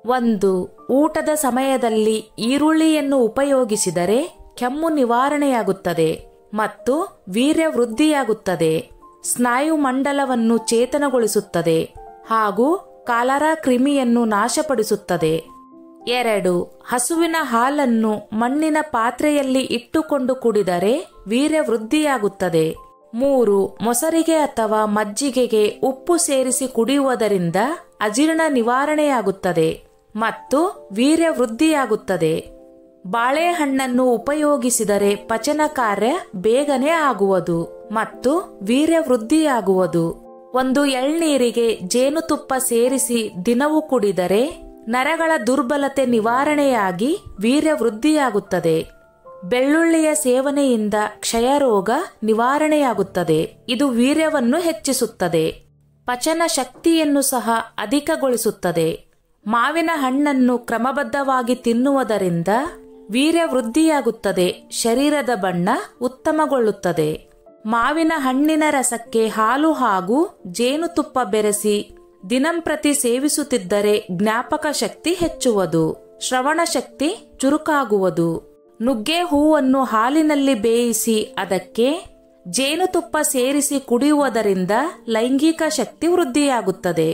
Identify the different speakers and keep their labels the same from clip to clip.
Speaker 1: 1. ಊಟದ ಸಮಯದಲ್ಲಿ ಈರುಳ್ಳಿಯನ್ನು ಉಪಯೋಗಿಸಿದರೆ ಕೆಮ್ಮು ನಿವಾರಣೆಯಾಗುತ್ತದೆ ಮತ್ತು ವೀರ್ಯ ವೃದ್ಧಿಯಾಗುತ್ತದೆ, ಸ್ನಾಯು ಮಂಡಲವನ್ನು ಚೇತನಗೊಳಿಸುತ್ತದೆ ಹಾಗೂ ಕಾಲರಾ ಕ್ರಿಮಿಯನ್ನು ನಾಶಪಡಿಸುತ್ತದೆ. 2. ಹಸುವಿನ ಹಾಲನ್ನು ಮಣ್ಣಿನ ಪಾತ್ರೆಯಲ್ಲಿ ಇಟ್ಟುಕೊಂಡು ಕುಡಿದರೆ ವೀರ್ಯ ವೃದ್ಧಿಯಾಗುತ್ತದೆ. 3. ಮೊಸರಿಗೆ ಅಥವಾ ಮಜ್ಜಿಗೆಗೆ ಉಪ್ಪು ಸೇರಿಸಿ ಕುಡಿಯುವುದರಿಂದ ಅಜೀರ್ಣ ನಿವಾರಣೆಯಾಗುತ್ತದೆ ಮತ್ತು ವೀರ್ಯ ವೃದ್ಧಿಯಾಗುತ್ತದೆ. ಬಾಳೆಹಣ್ಣನ್ನು ಉಪಯೋಗಿಸಿದರೆ ಪಚನ ಕಾರ್ಯ ಬೇಗನೆ ಆಗುವುದು ಮತ್ತು ವೀರ್ಯ ವೃದ್ಧಿಯಾಗುವುದು. 1 ಎಳ್ನೀರಿಗೆ ಜೇನುತುಪ್ಪ ಸೇರಿಸಿ ದಿನವೂ ಕುಡಿದರೆ ನರಗಳ ದುರ್ಬಲತೆ ನಿವಾರಣೆಯಾಗಿ ವೀರ್ಯ ವೃದ್ಧಿಯಾಗುತ್ತದೆ. ಬೆಳ್ಳುಳ್ಳಿಯ ಸೇವನೆಯಿಂದ ಕ್ಷಯರೋಗ ನಿವಾರಣೆಯಾಗುತ್ತದೆ. ಇದು ವೀರ್ಯವನ್ನು ಹೆಚ್ಚಿಸುತ್ತದೆ. ಪಚನ ಶಕ್ತಿಯನ್ನು ಸಹ ಅಧಿಕಗೊಳಿಸುತ್ತದೆ. ಮಾವಿನ ಹಣ್ಣನ್ನು ಕ್ರಮಬದ್ಧವಾಗಿ ತಿನ್ನುವುದರಿಂದ ವೀರ್ಯ ವೃದ್ಧಿಯಾಗುತ್ತದೆ, ಶರೀರದ ಬಣ್ಣ ಉತ್ತಮಗೊಳ್ಳುತ್ತದೆ. ಮಾವಿನ ಹಣ್ಣಿನ ರಸಕ್ಕೆ ಹಾಲು ಹಾಗೂ ಜೇನುತುಪ್ಪ ಬೆರೆಸಿ ದಿನಂಪ್ರತಿ ಸೇವಿಸುತ್ತಿದ್ದರೆ ಜ್ಞಾಪಕ ಶಕ್ತಿ ಹೆಚ್ಚುವುದು, ಶ್ರವಣ ಶಕ್ತಿ ಚುರುಕಾಗುವುದು. ನುಗ್ಗೆ ಹೂವನ್ನು ಹಾಲಿನಲ್ಲಿ ಬೇಯಿಸಿ ಅದಕ್ಕೆ ಜೇನುತುಪ್ಪ ಸೇರಿಸಿ ಕುಡಿಯುವುದರಿಂದ ಲೈಂಗಿಕ ಶಕ್ತಿ ವೃದ್ಧಿಯಾಗುತ್ತದೆ.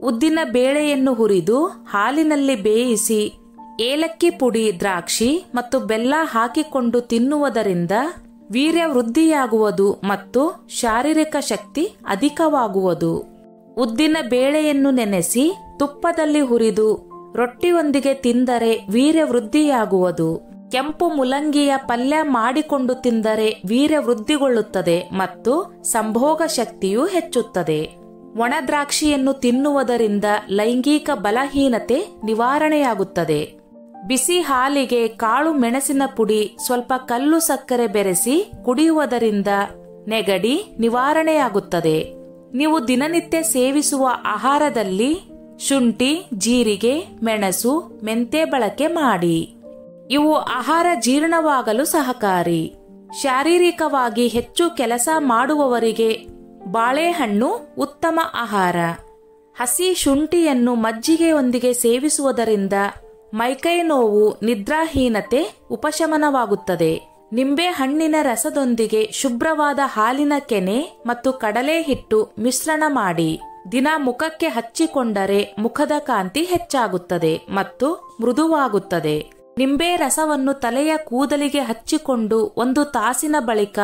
Speaker 1: ಉದ್ದಿನ ಬೇಳೆಯನ್ನು ಹುರಿದು ಹಾಲಿನಲ್ಲಿ ಬೇಯಿಸಿ ಏಲಕ್ಕಿ ಪುಡಿ, ದ್ರಾಕ್ಷಿ ಮತ್ತು ಬೆಲ್ಲ ಹಾಕಿಕೊಂಡು ತಿನ್ನುವುದರಿಂದ ವೀರ್ಯ ವೃದ್ಧಿಯಾಗುವುದು ಮತ್ತು ಶಾರೀರಿಕ ಶಕ್ತಿ ಅಧಿಕವಾಗುವುದು. ಉದ್ದಿನ ಬೇಳೆಯನ್ನು ನೆನೆಸಿ ತುಪ್ಪದಲ್ಲಿ ಹುರಿದು ರೊಟ್ಟಿಯೊಂದಿಗೆ ತಿಂದರೆ ವೀರ್ಯ ವೃದ್ಧಿಯಾಗುವುದು. ಕೆಂಪು ಮುಲಂಗಿಯ ಪಲ್ಯ ಮಾಡಿಕೊಂಡು ತಿಂದರೆ ವೀರ್ಯ ವೃದ್ಧಿಗೊಳ್ಳುತ್ತದೆ ಮತ್ತು ಸಂಭೋಗ ಶಕ್ತಿಯು ಹೆಚ್ಚುತ್ತದೆ. ಒಣ ದ್ರಾಕ್ಷಿಯನ್ನು ತಿನ್ನುವುದರಿಂದ ಲೈಂಗಿಕ ಬಲಹೀನತೆ ನಿವಾರಣೆಯಾಗುತ್ತದೆ. ಬಿಸಿ ಹಾಲಿಗೆ ಕಾಳು ಮೆಣಸಿನ ಪುಡಿ, ಸ್ವಲ್ಪ ಕಲ್ಲು ಸಕ್ಕರೆ ಬೆರೆಸಿ ಕುಡಿಯುವುದರಿಂದ ನೆಗಡಿ ನಿವಾರಣೆಯಾಗುತ್ತದೆ. ನೀವು ದಿನನಿತ್ಯ ಸೇವಿಸುವ ಆಹಾರದಲ್ಲಿ ಶುಂಠಿ, ಜೀರಿಗೆ, ಮೆಣಸು, ಮೆಂತೆ ಬಳಕೆ ಮಾಡಿ. ಇವು ಆಹಾರ ಜೀರ್ಣವಾಗಲು ಸಹಕಾರಿ. ಶಾರೀರಿಕವಾಗಿ ಹೆಚ್ಚು ಕೆಲಸ ಮಾಡುವವರಿಗೆ ಬಾಳೆಹಣ್ಣು ಉತ್ತಮ ಆಹಾರ. ಹಸಿ ಶುಂಠಿಯನ್ನು ಮಜ್ಜಿಗೆಯೊಂದಿಗೆ ಸೇವಿಸುವುದರಿಂದ ಮೈಕೈ ನೋವು, ನಿದ್ರಾಹೀನತೆ ಉಪಶಮನವಾಗುತ್ತದೆ. ನಿಂಬೆ ಹಣ್ಣಿನ ರಸದೊಂದಿಗೆ ಶುಭ್ರವಾದ ಹಾಲಿನ ಕೆನೆ ಮತ್ತು ಕಡಲೆ ಹಿಟ್ಟು ಮಿಶ್ರಣ ಮಾಡಿ ದಿನ ಮುಖಕ್ಕೆ ಹಚ್ಚಿಕೊಂಡರೆ ಮುಖದ ಕಾಂತಿ ಹೆಚ್ಚಾಗುತ್ತದೆ ಮತ್ತು ಮೃದುವಾಗುತ್ತದೆ. ನಿಂಬೆ ರಸವನ್ನು ತಲೆಯ ಕೂದಲಿಗೆ ಹಚ್ಚಿಕೊಂಡು 1 ತಾಸಿನ ಬಳಿಕ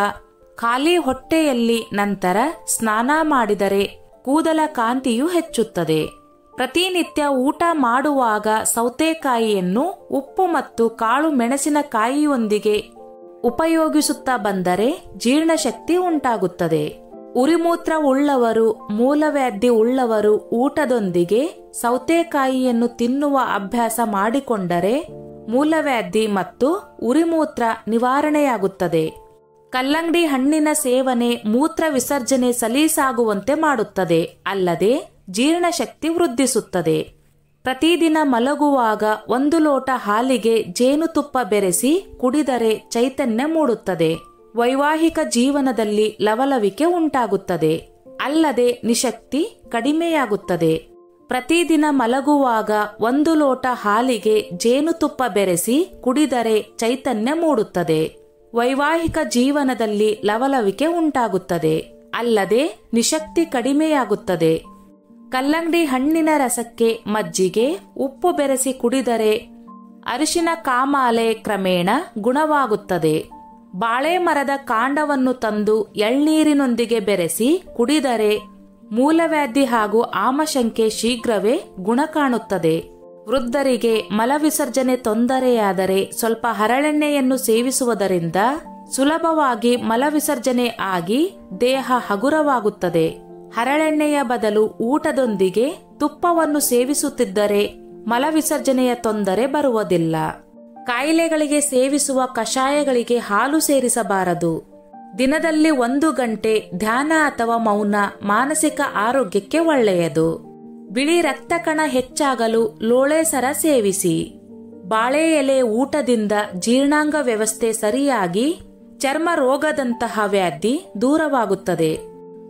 Speaker 1: ಖಾಲಿ ಹೊಟ್ಟೆಯಲ್ಲಿ ನಂತರ ಸ್ನಾನ ಮಾಡಿದರೆ ಕೂದಲ ಕಾಂತಿಯು ಹೆಚ್ಚುತ್ತದೆ. ಪ್ರತಿನಿತ್ಯ ಊಟ ಮಾಡುವಾಗ ಸೌತೆಕಾಯಿಯನ್ನು ಉಪ್ಪು ಮತ್ತು ಕಾಳು ಮೆಣಸಿನಕಾಯಿಯೊಂದಿಗೆ ಉಪಯೋಗಿಸುತ್ತಾ ಬಂದರೆ ಜೀರ್ಣಶಕ್ತಿ ಉಂಟಾಗುತ್ತದೆ. ಉರಿಮೂತ್ರ ಉಳ್ಳವರು, ಮೂಲವ್ಯಾಧಿ ಉಳ್ಳವರು ಊಟದೊಂದಿಗೆ ಸೌತೆಕಾಯಿಯನ್ನು ತಿನ್ನುವ ಅಭ್ಯಾಸ ಮಾಡಿಕೊಂಡರೆ ಮೂಲವ್ಯಾಧಿ ಮತ್ತು ಉರಿಮೂತ್ರ ನಿವಾರಣೆಯಾಗುತ್ತದೆ. ಕಲ್ಲಂಗಡಿ ಹಣ್ಣಿನ ಸೇವನೆ ಮೂತ್ರ ವಿಸರ್ಜನೆ ಸಲೀಸಾಗುವಂತೆ ಮಾಡುತ್ತದೆ, ಅಲ್ಲದೆ ಜೀರ್ಣಶಕ್ತಿ ವೃದ್ಧಿಸುತ್ತದೆ. ಪ್ರತಿದಿನ ಮಲಗುವಾಗ 1 ಲೋಟ ಹಾಲಿಗೆ ಜೇನುತುಪ್ಪ ಬೆರೆಸಿ ಕುಡಿದರೆ ಚೈತನ್ಯ ಮೂಡುತ್ತದೆ. ವೈವಾಹಿಕ ಜೀವನದಲ್ಲಿ ಲವಲವಿಕೆ ಉಂಟಾಗುತ್ತದೆ, ಅಲ್ಲದೆ ನಿಶಕ್ತಿ ಕಡಿಮೆಯಾಗುತ್ತದೆ. ಪ್ರತಿದಿನ ಮಲಗುವಾಗ 1 ಲೋಟ ಹಾಲಿಗೆ ಜೇನುತುಪ್ಪ ಬೆರೆಸಿ ಕುಡಿದರೆ ಚೈತನ್ಯ ಮೂಡುತ್ತದೆ. ವೈವಾಹಿಕ ಜೀವನದಲ್ಲಿ ಲವಲವಿಕೆ ಉಂಟಾಗುತ್ತದೆ, ಅಲ್ಲದೆ ನಿಶಕ್ತಿ ಕಡಿಮೆಯಾಗುತ್ತದೆ. ಕಲ್ಲಂಗಡಿ ಹಣ್ಣಿನ ರಸಕ್ಕೆ ಮಜ್ಜಿಗೆ, ಉಪ್ಪು ಬೆರೆಸಿ ಕುಡಿದರೆ ಅರಿಶಿನ ಕಾಮಾಲೆ ಕ್ರಮೇಣ ಗುಣವಾಗುತ್ತದೆ. ಬಾಳೆ ಮರದ ಕಾಂಡವನ್ನು ತಂದು ಎಳ್ನೀರಿನೊಂದಿಗೆ ಬೆರೆಸಿ ಕುಡಿದರೆ ಮೂಲವ್ಯಾಧಿ ಹಾಗೂ ಆಮಶಂಕೆ ಶೀಘ್ರವೇ ಗುಣ ಕಾಣುತ್ತದೆ. ವೃದ್ಧರಿಗೆ ಮಲವಿಸರ್ಜನೆ ತೊಂದರೆಯಾದರೆ ಸ್ವಲ್ಪ ಹರಳೆಣ್ಣೆಯನ್ನು ಸೇವಿಸುವುದರಿಂದ ಸುಲಭವಾಗಿ ಮಲವಿಸರ್ಜನೆ ಆಗಿ ದೇಹ ಹಗುರವಾಗುತ್ತದೆ. ಹರಳೆಣ್ಣೆಯ ಬದಲು ಊಟದೊಂದಿಗೆ ತುಪ್ಪವನ್ನು ಸೇವಿಸುತ್ತಿದ್ದರೆ ಮಲವಿಸರ್ಜನೆಯ ತೊಂದರೆ ಬರುವುದಿಲ್ಲ. ಕಾಯಿಲೆಗಳಿಗೆ ಸೇವಿಸುವ ಕಷಾಯಗಳಿಗೆ ಹಾಲು ಸೇರಿಸಬಾರದು. ದಿನದಲ್ಲಿ 1 ಗಂಟೆ ಧ್ಯಾನ ಅಥವಾ ಮೌನ ಮಾನಸಿಕ ಆರೋಗ್ಯಕ್ಕೆ ಒಳ್ಳೆಯದು. ಬಿಳಿ ರಕ್ತ ಕಣ ಹೆಚ್ಚಾಗಲು ಲೋಳೆ ಸರ ಸೇವಿಸಿ. ಬಾಳೆ ಎಲೆ ಊಟದಿಂದ ಜೀರ್ಣಾಂಗ ವ್ಯವಸ್ಥೆ ಸರಿಯಾಗಿ ಚರ್ಮ ರೋಗದಂತಹ ವ್ಯಾಧಿ ದೂರವಾಗುತ್ತದೆ.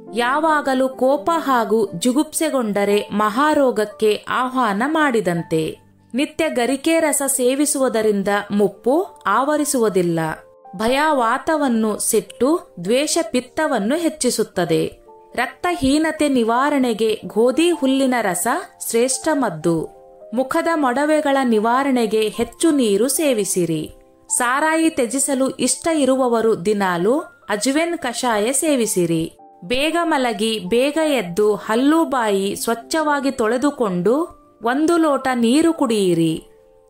Speaker 1: ಯಾವಾಗಲೂ ಕೋಪ ಹಾಗೂ ಜುಗುಪ್ಸೆಗೊಂಡರೆ ಮಹಾರೋಗಕ್ಕೆ ಆಹ್ವಾನ ಮಾಡಿದಂತೆ. ನಿತ್ಯ ಗರಿಕೆ ರಸ ಸೇವಿಸುವುದರಿಂದ ಮುಪ್ಪು ಆವರಿಸುವುದಿಲ್ಲ. ಭಯವಾತವನ್ನು, ಸಿಟ್ಟು, ದ್ವೇಷ ಪಿತ್ತವನ್ನು ಹೆಚ್ಚಿಸುತ್ತದೆ. ರಕ್ತಹೀನತೆ ನಿವಾರಣೆಗೆ ಗೋಧಿ ಹುಲ್ಲಿನ ರಸ ಶ್ರೇಷ್ಠ ಮದ್ದು. ಮುಖದ ಮೊಡವೆಗಳ ನಿವಾರಣೆಗೆ ಹೆಚ್ಚು ನೀರು ಸೇವಿಸಿರಿ. ಸಾರಾಯಿ ತ್ಯಜಿಸಲು ಇಷ್ಟ ಇರುವವರು ದಿನಾಲು ಅಜ್ವೆನ್ ಕಷಾಯ ಸೇವಿಸಿರಿ. ಬೇಗ ಮಲಗಿ ಬೇಗ ಎದ್ದು ಹಲ್ಲು ಬಾಯಿ ಸ್ವಚ್ಛವಾಗಿ ತೊಳೆದುಕೊಂಡು 1 ಲೋಟ ನೀರು ಕುಡಿಯಿರಿ.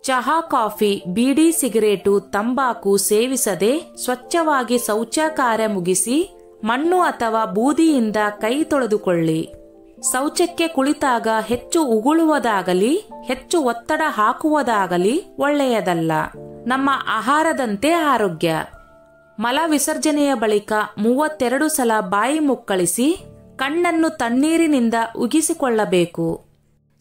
Speaker 1: ಚಹಾ, ಕಾಫಿ, ಬೀಡಿ, ಸಿಗರೇಟು, ತಂಬಾಕು ಸೇವಿಸದೆ ಸ್ವಚ್ಛವಾಗಿ ಶೌಚ ಕಾರ್ಯ ಮುಗಿಸಿ ಮಣ್ಣು ಅಥವಾ ಬೂದಿಯಿಂದ ಕೈ ತೊಳೆದುಕೊಳ್ಳಿ. ಶೌಚಕ್ಕೆ ಕುಳಿತಾಗ ಹೆಚ್ಚು ಉಗುಳುವುದಾಗಲಿ ಹೆಚ್ಚು ಒತ್ತಡ ಹಾಕುವುದಾಗಲಿ ಒಳ್ಳೆಯದಲ್ಲ. ನಮ್ಮ ಆಹಾರದಂತೆ ಆರೋಗ್ಯ. ಮಲ ವಿಸರ್ಜನೆಯ ಬಳಿಕ 32 ಸಲ ಬಾಯಿ ಮುಕ್ಕಳಿಸಿ ಕಣ್ಣನ್ನು ತಣ್ಣೀರಿನಿಂದ ಉಗಿಸಿಕೊಳ್ಳಬೇಕು.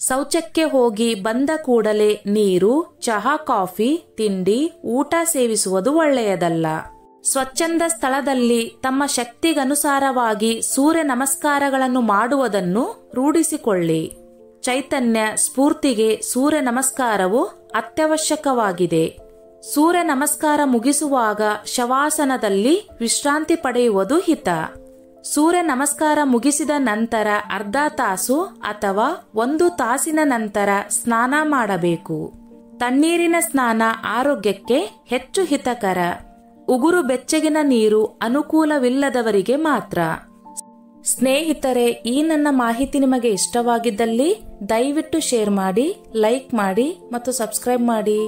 Speaker 1: ಶೌಚಕ್ಕೆ ಹೋಗಿ ಬಂದ ಕೂಡಲೇ ನೀರು, ಚಹಾ, ಕಾಫಿ, ತಿಂಡಿ, ಊಟ ಸೇವಿಸುವುದು ಒಳ್ಳೆಯದಲ್ಲ. ಸ್ವಚ್ಛಂದ ಸ್ಥಳದಲ್ಲಿ ತಮ್ಮ ಶಕ್ತಿಗನುಸಾರವಾಗಿ ಸೂರ್ಯ ನಮಸ್ಕಾರಗಳನ್ನು ಮಾಡುವುದನ್ನು ರೂಢಿಸಿಕೊಳ್ಳಿ. ಚೈತನ್ಯ ಸ್ಫೂರ್ತಿಗೆ ಸೂರ್ಯ ನಮಸ್ಕಾರವು ಅತ್ಯವಶ್ಯಕವಾಗಿದೆ. ಸೂರ್ಯ ನಮಸ್ಕಾರ ಮುಗಿಸುವಾಗ ಶವಾಸನದಲ್ಲಿ ವಿಶ್ರಾಂತಿ ಪಡೆಯುವುದು ಹಿತ. ಸೂರ್ಯ ನಮಸ್ಕಾರ ಮುಗಿಸಿದ ನಂತರ ಅರ್ಧ ತಾಸು ಅಥವಾ 1 ತಾಸಿನ ನಂತರ ಸ್ನಾನ ಮಾಡಬೇಕು. ತಣ್ಣೀರಿನ ಸ್ನಾನ ಆರೋಗ್ಯಕ್ಕೆ ಹೆಚ್ಚು ಹಿತಕರ. ಉಗುರು ಬೆಚ್ಚಗಿನ ನೀರು ಅನುಕೂಲವಿಲ್ಲದವರಿಗೆ ಮಾತ್ರ. ಸ್ನೇಹಿತರೆ, ಈ ನನ್ನ ಮಾಹಿತಿ ನಿಮಗೆ ಇಷ್ಟವಾಗಿದ್ದಲ್ಲಿ ದಯವಿಟ್ಟು ಶೇರ್ ಮಾಡಿ, ಲೈಕ್ ಮಾಡಿ ಮತ್ತು ಸಬ್ಸ್ಕ್ರೈಬ್ ಮಾಡಿ.